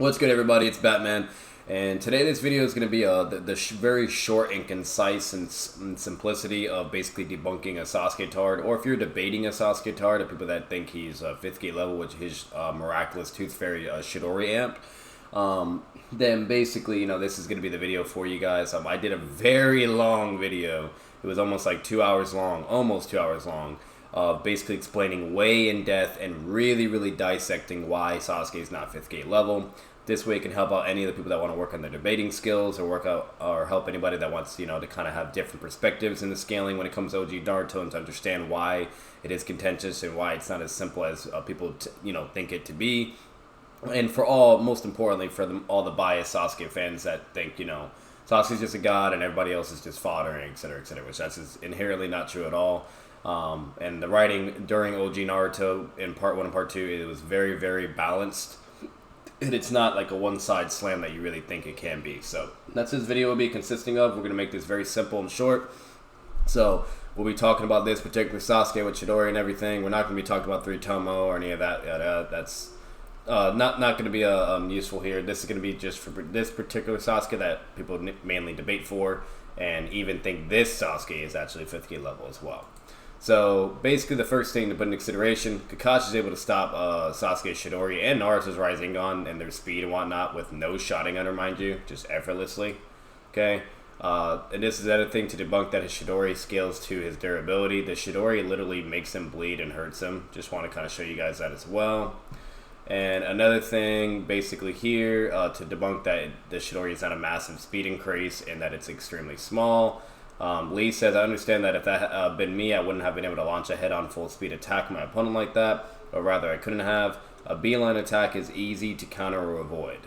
What's good, everybody? It's Batman, and today this video is going to be very short and concise and simplicity of basically debunking a Sasuketard, or if you're debating a Sasuketard, of people that think he's 5th gate level, which his miraculous Tooth Fairy Chidori amp. Then basically, this is going to be the video for you guys. I did a very long video. It was almost like 2 hours long, almost 2 hours long. Basically explaining way in depth and really dissecting why Sasuke is not 5th gate level. This way it can help out any of the people that want to work on their debating skills, or help anybody that wants to kind of have different perspectives in the scaling when it comes to OG Naruto, and to understand why it is contentious and why it's not as simple as people think it to be. And most importantly, for all the biased Sasuke fans that think Sasuke's just a god and everybody else is just fodder, etc., which that's inherently not true at all. And the writing during OG Naruto in part 1 and part 2, it was very balanced, and it's not like a one-side slam that you really think it can be. So that's this video will be consisting of. We're going to make this very simple and short. So we'll be talking about this particular Sasuke with Chidori and everything. We're not going to be talking about 3 Tomo or any of that. That's not going to be useful here. This is going to be just for this particular Sasuke that people mainly debate for, and even think this Sasuke is actually 5th gate level as well. So basically, the first thing to put into consideration, Kakashi is able to stop Sasuke's Chidori and Naruto's Rasengan and their speed and whatnot with no Sharingan, remind you, just effortlessly. Okay, and this is the other thing to debunk that his Chidori scales to his durability. The Chidori literally makes him bleed and hurts him. Just want to kind of show you guys that as well. And another thing, basically here, to debunk that the Chidori is not a massive speed increase and that it's extremely small. Lee says, I understand that if that had been me, I wouldn't have been able to launch a head-on full-speed attack my opponent like that, or rather I couldn't have. A beeline attack is easy to counter or avoid,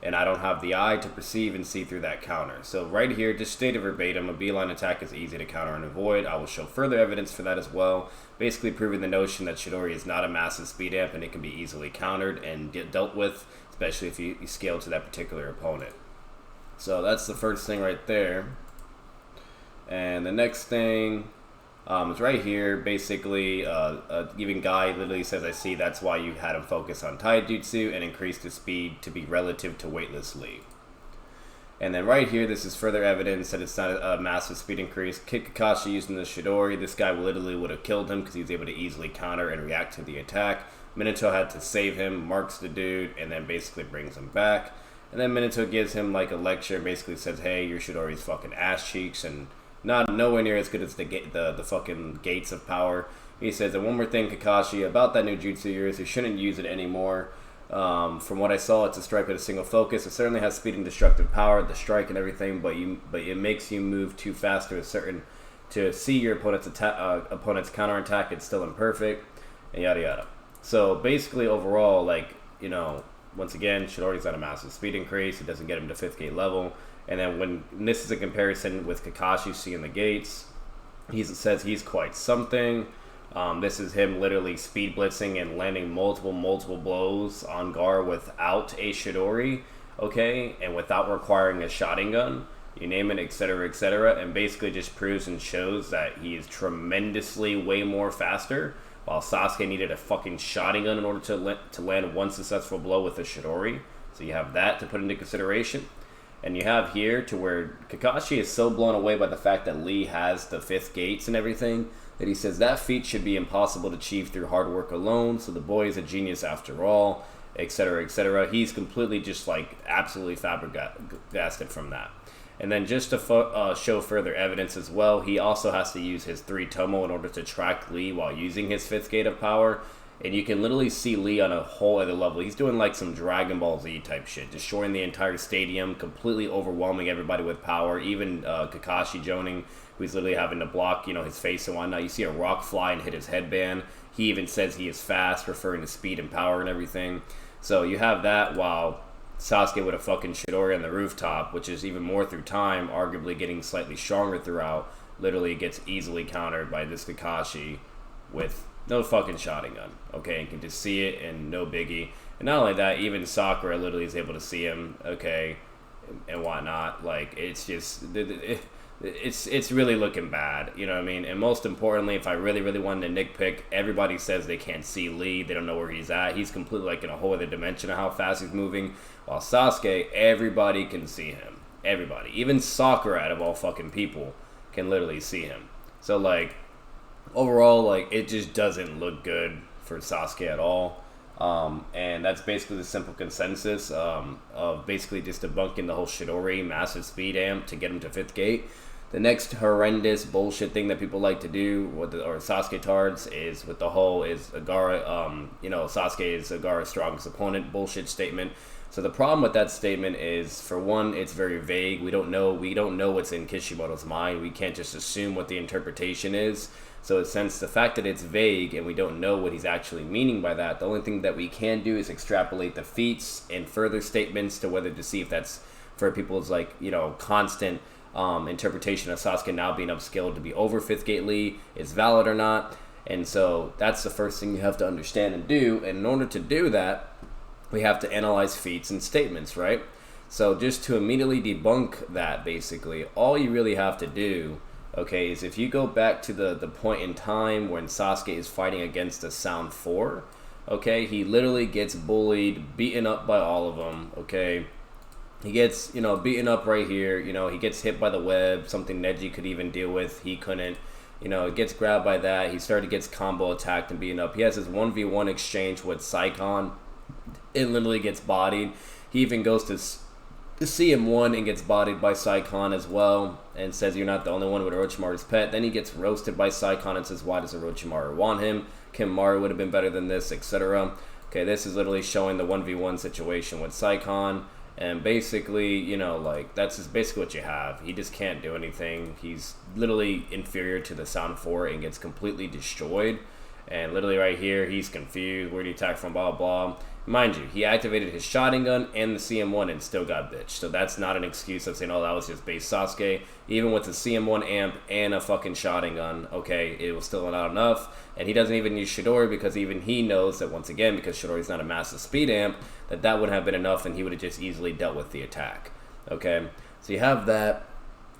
and I don't have the eye to perceive and see through that counter. So right here, just stated verbatim, a beeline attack is easy to counter and avoid. I will show further evidence for that as well, basically proving the notion that Chidori is not a massive speed amp and it can be easily countered and dealt with, especially if you scale to that particular opponent. So that's the first thing right there. And the next thing is right here. Basically, even Guy literally says, I see that's why you had him focus on Taijutsu and increase the speed to be relative to weightless Lee. And then right here, this is further evidence that it's not a massive speed increase. Kick Kakashi using the Chidori. This guy literally would have killed him because he was able to easily counter and react to the attack. Minato had to save him, marks the dude, and then basically brings him back. And then Minato gives him like a lecture and basically says, hey, your Chidori's fucking ass cheeks and nowhere near as good as the fucking gates of power. He says, and one more thing, Kakashi, about that new jutsu of yours, you shouldn't use it anymore. From what I saw, it's a strike with a single focus. It certainly has speed and destructive power, the strike and everything, but it makes you move too fast to see your opponent's counterattack. It's still imperfect, and yada yada. So basically, overall, once again, Chidori's not a massive speed increase. It doesn't get him to 5th gate level. And then this is a comparison with Kakashi seeing the gates. He says he's quite something. This is him literally speed blitzing and landing multiple blows on Gar without a Chidori, okay, and without requiring a Sharingan, you name it, etc., and basically just proves and shows that he is tremendously way more faster, while Sasuke needed a fucking Sharingan in order to land one successful blow with a Chidori. So you have that to put into consideration. And you have here to where Kakashi is so blown away by the fact that Lee has the 5th gates and everything that he says that feat should be impossible to achieve through hard work alone. So the boy is a genius after all, etc. He's completely just absolutely flabbergasted from that. And then just to show further evidence as well, he also has to use his 3 Tomo in order to track Lee while using his 5th gate of power. And you can literally see Lee on a whole other level. He's doing some Dragon Ball Z type shit, destroying the entire stadium, completely overwhelming everybody with power. Even Kakashi Jonin, who's literally having to block, his face and whatnot. You see a rock fly and hit his headband. He even says he is fast, referring to speed and power and everything. So you have that while Sasuke with a fucking Chidori on the rooftop, which is even more through time, arguably getting slightly stronger throughout, literally gets easily countered by this Kakashi with no fucking Sharingan, okay, and can just see it and no biggie. And not only that, even Sakura literally is able to see him, okay, and whatnot. It's just, this it's really looking bad, you know what I mean? And most importantly, if I really wanted to nitpick, everybody says they can't see Lee, they don't know where he's at. He's completely like in a whole other dimension of how fast he's moving. While Sasuke, everybody can see him. Everybody, even Sakura, out of all fucking people, can literally see him. So like, overall, like, it just doesn't look good for Sasuke at all. And that's basically the simple consensus of basically just debunking the whole Chidori massive speed amp to get him to 5th gate. The next horrendous bullshit thing that people like to do with or Sasuketards is with the whole is Agara, you know, Sasuke is Agara's strongest opponent bullshit statement. So the problem with that statement is, for one, it's very vague. We don't know what's in Kishimoto's mind. We can't just assume what the interpretation is. So since the fact that it's vague and we don't know what he's actually meaning by that, the only thing that we can do is extrapolate the feats and further statements to whether to see if that's for people's, like, you know, constant interpretation of Sasuke now being upskilled to be over 5th gate Lee is valid or not. And so that's the first thing you have to understand and do. And in order to do that, we have to analyze feats and statements, right? So just to immediately debunk that, basically, all you really have to do, okay, is if you go back to the point in time when Sasuke is fighting against a Sound 4, okay, he literally gets bullied, beaten up by all of them, okay? He gets, you know, beaten up right here, you know, he gets hit by the web, something Neji could even deal with, he couldn't. You know, gets grabbed by that, he gets combo attacked and beaten up. He has his 1v1 exchange with Saikon. It literally gets bodied. He even goes to CM1 and gets bodied by Saikon as well, and says you're not the only one with Orochimaru's pet. Then he gets roasted by Saikon and says, why does Orochimaru want him? Kimimaro would have been better than this, etc. Okay, this is literally showing the 1v1 situation with Saikon, and basically, you know, like, that's just basically what you have. He just can't do anything. He's literally inferior to the Sound 4 and gets completely destroyed. And literally right here, he's confused. Where do you attack from? Blah, blah. Mind you, he activated his Sharingan and the CM1 and still got bitched. So that's not an excuse of saying, oh, that was just base Sasuke. Even with the CM1 amp and a fucking Sharingan, okay, it was still not enough. And he doesn't even use Chidori because even he knows that, once again, because Chidori's not a massive speed amp, that wouldn't have been enough and he would have just easily dealt with the attack. Okay, so you have that.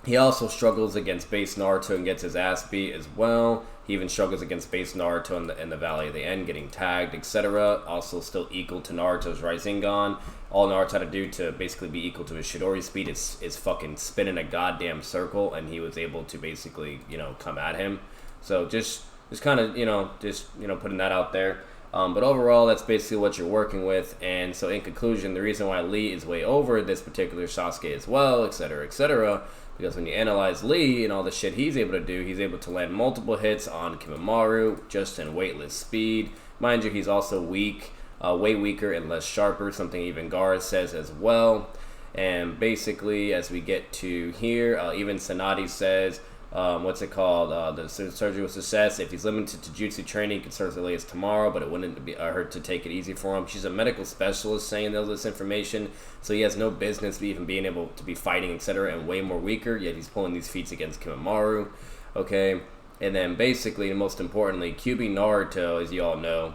He also struggles against base Naruto and gets his ass beat as well. He even struggles against base Naruto in the Valley of the End, getting tagged, etc. Also still equal to Naruto's Rasengan. All Naruto had to do to basically be equal to his Chidori speed is fucking spin in a goddamn circle, and he was able to basically, you know, come at him. So just kind of, you know, putting that out there. But overall, that's basically what you're working with. And so in conclusion, the reason why Lee is way over this particular Sasuke as well, etc., because when you analyze Lee and all the shit he's able to do, he's able to land multiple hits on Kimimaro just in weightless speed. Mind you, he's also weak, way weaker and less sharper, something even Gaara says as well. And basically, as we get to here, even Sanadi says, the surgery was success. If he's limited to jutsu training, he can start as early as tomorrow, but it wouldn't be hurt to take it easy for him. She's a medical specialist saying all this information, so he has no business even being able to be fighting, etc., and way more weaker, yet he's pulling these feats against Kimimaro. Okay, and then basically, and most importantly, QB Naruto, as you all know,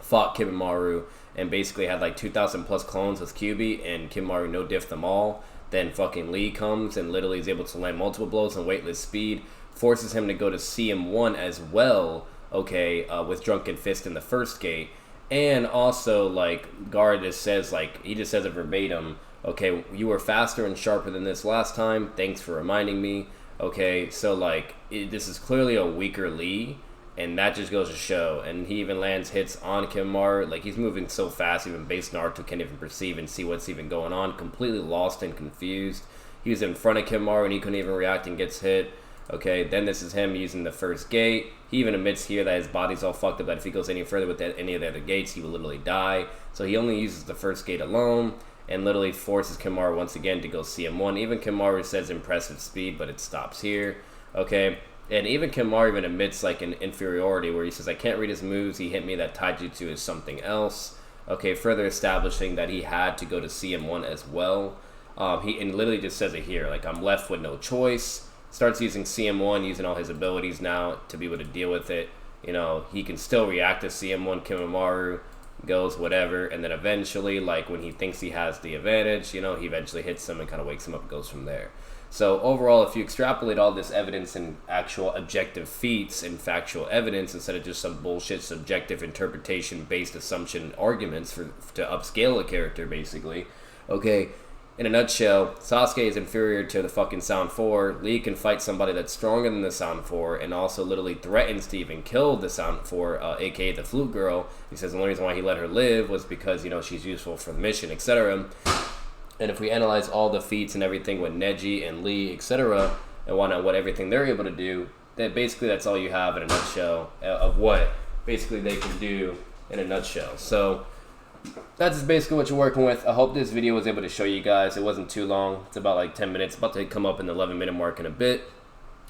fought Kimimaro and basically had like 2,000 plus clones with QB, and Kimimaro no diff them all. Then fucking Lee comes and literally is able to land multiple blows in weightless speed, forces him to go to CM1 as well, okay, with Drunken Fist in the first gate. And also, like, Gaara just says, like, he just says it verbatim, okay, you were faster and sharper than this last time, thanks for reminding me. Okay, so, like, this is clearly a weaker Lee, and that just goes to show. And he even lands hits on Kimimaro. Like, he's moving so fast, even base Naruto can't even perceive and see what's even going on. Completely lost and confused. He was in front of Kimimaro and he couldn't even react and gets hit. Okay, then this is him using the first gate. He even admits here that his body's all fucked up, that if he goes any further with any of the other gates, he will literally die. So he only uses the first gate alone and literally forces Kimimaro once again to go CM1. Even Kimimaro says impressive speed, but it stops here. Okay. And even Kimimaro even admits, like, an inferiority where he says, I can't read his moves, he hit me, that taijutsu is something else. Okay, further establishing that he had to go to CM1 as well. He literally just says it here, like, I'm left with no choice. Starts using CM1, using all his abilities now to be able to deal with it. You know, he can still react to CM1, Kimimaro goes whatever, and then eventually, like, when he thinks he has the advantage, you know, he eventually hits him and kind of wakes him up and goes from there. So overall, if you extrapolate all this evidence and actual objective feats and factual evidence instead of just some bullshit subjective interpretation based assumption arguments to upscale a character, basically, okay, in a nutshell, Sasuke is inferior to the fucking Sound 4. Lee can fight somebody that's stronger than the Sound 4 and also literally threatens to even kill the Sound 4, aka the Flute Girl. He says the only reason why he let her live was because, you know, she's useful for the mission, etc. And if we analyze all the feats and everything with Neji and Lee, etc., and what everything they're able to do, then basically that's all you have in a nutshell of what basically they can do in a nutshell. So that's basically what you're working with. I hope this video was able to show you guys. It wasn't too long. It's about like 10 minutes. About to come up in the 11-minute mark in a bit.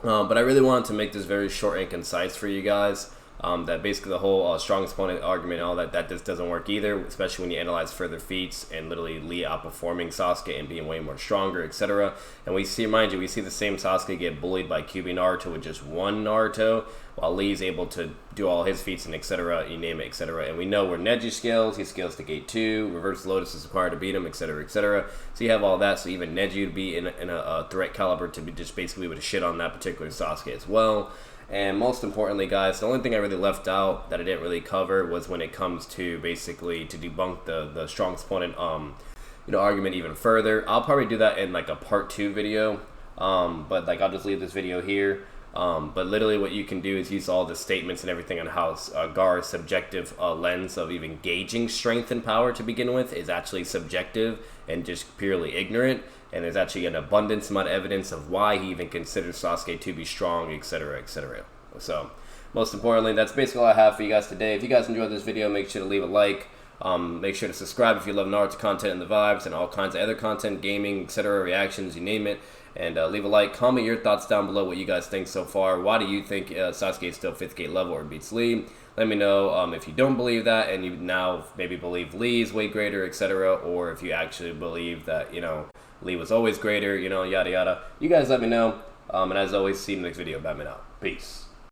But I really wanted to make this very short and concise for you guys. That basically the whole strong opponent argument and all that this doesn't work either, especially when you analyze further feats and literally Lee outperforming Sasuke and being way more stronger, etc. And we see, mind you, we see the same Sasuke get bullied by QB Naruto with just one Naruto, while Lee's able to do all his feats and etc. You name it, etc. And we know where Neji scales. He scales to gate 2. Reverse Lotus is required to beat him, etc. etc. So you have all that. So even Neji would be in a threat caliber to be just basically able to shit on that particular Sasuke as well. And most importantly, guys, the only thing I really left out that I didn't really cover was when it comes to basically to debunk the strongest opponent argument even further. I'll probably do that in like a part 2 video, but like I'll just leave this video here. But literally what you can do is use all the statements and everything on how Gar's subjective lens of even gauging strength and power to begin with is actually subjective and just purely ignorant. And there's actually an abundance amount of evidence of why he even considers Sasuke to be strong, etc., etc. So, most importantly, that's basically all I have for you guys today. If you guys enjoyed this video, make sure to leave a like. Make sure to subscribe if you love Naruto content and the vibes and all kinds of other content, gaming, etc., reactions, you name it. And leave a like. Comment your thoughts down below what you guys think so far. Why do you think Sasuke is still 5th gate level or beats Lee? Let me know if you don't believe that and you now maybe believe Lee is way greater, etc. Or if you actually believe that, you know, Lee was always greater, you know, yada yada. You guys let me know. And as always, see you in the next video. Batman out. Peace.